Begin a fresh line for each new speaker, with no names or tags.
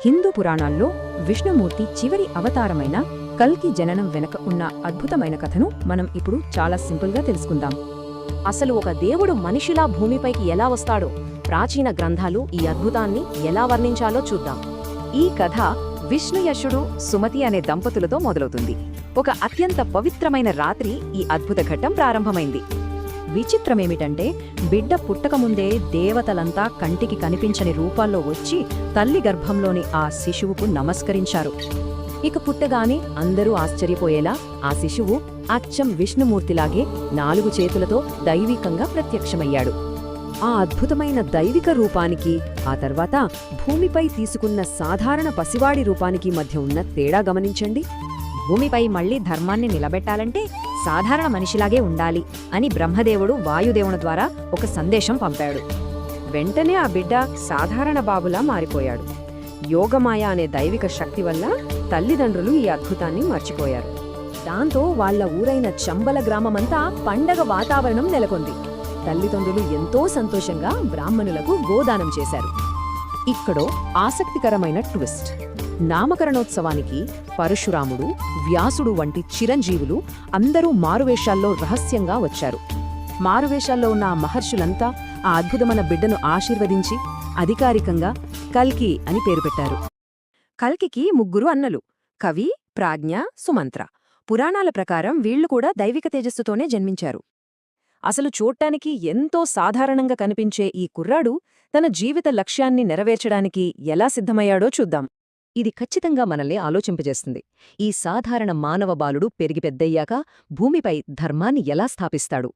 హిందూ పురాణాల్లో విష్ణుమూర్తి చివరి అవతారమైన కల్కి జననం వెనక ఉన్న అద్భుతమైన కథను మనం ఇప్పుడు చాలా సింపుల్గా తెలుసుకుందాం.
అసలు ఒక దేవుడు మనిషిలా భూమిపైకి ఎలా వస్తాడో ప్రాచీన గ్రంథాలు ఈ అద్భుతాన్ని ఎలా వర్ణించాలో చూద్దాం.
ఈ కథ విష్ణుయశుడు సుమతి అనే దంపతులతో మొదలవుతుంది. ఒక అత్యంత పవిత్రమైన రాత్రి ఈ అద్భుత ఘట్టం ప్రారంభమైంది. విచిత్రమేమిటంటే బిడ్డ పుట్టకముందే దేవతలంతా కంటికి కనిపించని రూపాల్లో వచ్చి తల్లి గర్భంలోని ఆ శిశువుకు నమస్కరించారు. ఇక పుట్టగానే అందరూ ఆశ్చర్యపోయేలా ఆ శిశువు అచ్చం విష్ణుమూర్తిలాగే 4 చేతులతో దైవికంగా ప్రత్యక్షమయ్యాడు. ఆ అద్భుతమైన దైవిక రూపానికి ఆ తర్వాత భూమిపై తీసుకున్న సాధారణ పసివాడి రూపానికి మధ్య ఉన్న తేడా గమనించండి. భూమిపై మళ్లీ ధర్మాన్ని నిలబెట్టాలంటే సాధారణ మనిషిలాగే ఉండాలి అని బ్రహ్మదేవుడు వాయుదేవుని ద్వారా ఒక సందేశం పంపాడు. వెంటనే ఆ బిడ్డ సాధారణ బాబులా మారిపోయాడు. యోగమాయ అనే దైవిక శక్తి వల్ల తల్లిదండ్రులు ఈ అద్భుతాన్ని మర్చిపోయారు. దాంతో వాళ్ల ఊరైన చంబల గ్రామమంతా పండగ వాతావరణం నెలకొంది. తల్లిదండ్రులు ఎంతో సంతోషంగా బ్రాహ్మణులకు గోదానం చేశారు. ఇక్కడో ఆసక్తికరమైన ట్విస్ట్. నామకరణోత్సవానికి పరశురాముడు, వ్యాసుడు వంటి చిరంజీవులు అందరూ మారువేషాల్లో రహస్యంగా వచ్చారు. మారువేషాల్లో ఉన్న ఆ మహర్షులంతా ఆ అద్భుతమైన బిడ్డను ఆశీర్వదించి అధికారికంగా కల్కి అని పేరు పెట్టారు. కల్కికి 3 అన్నలు: కవి, ప్రాజ్ఞ, సుమంత్ర. పురాణాల ప్రకారం వీళ్లు కూడా దైవిక తేజస్సుతోనే జన్మించారు. అసలు చూడ్డానికి ఎంతో సాధారణంగా కనిపించే ఈ కుర్రాడు తన జీవిత లక్ష్యాన్ని నెరవేర్చడానికి ఎలా సిద్ధమయ్యాడో చూద్దాం. ఇది ఖచ్చితంగా మనల్ని ఆలోచింపజేస్తుంది. ఈ సాధారణ మానవ బాలుడు పెరిగి పెద్దయ్యాక భూమిపై ధర్మాన్ని ఎలా స్థాపిస్తాడు?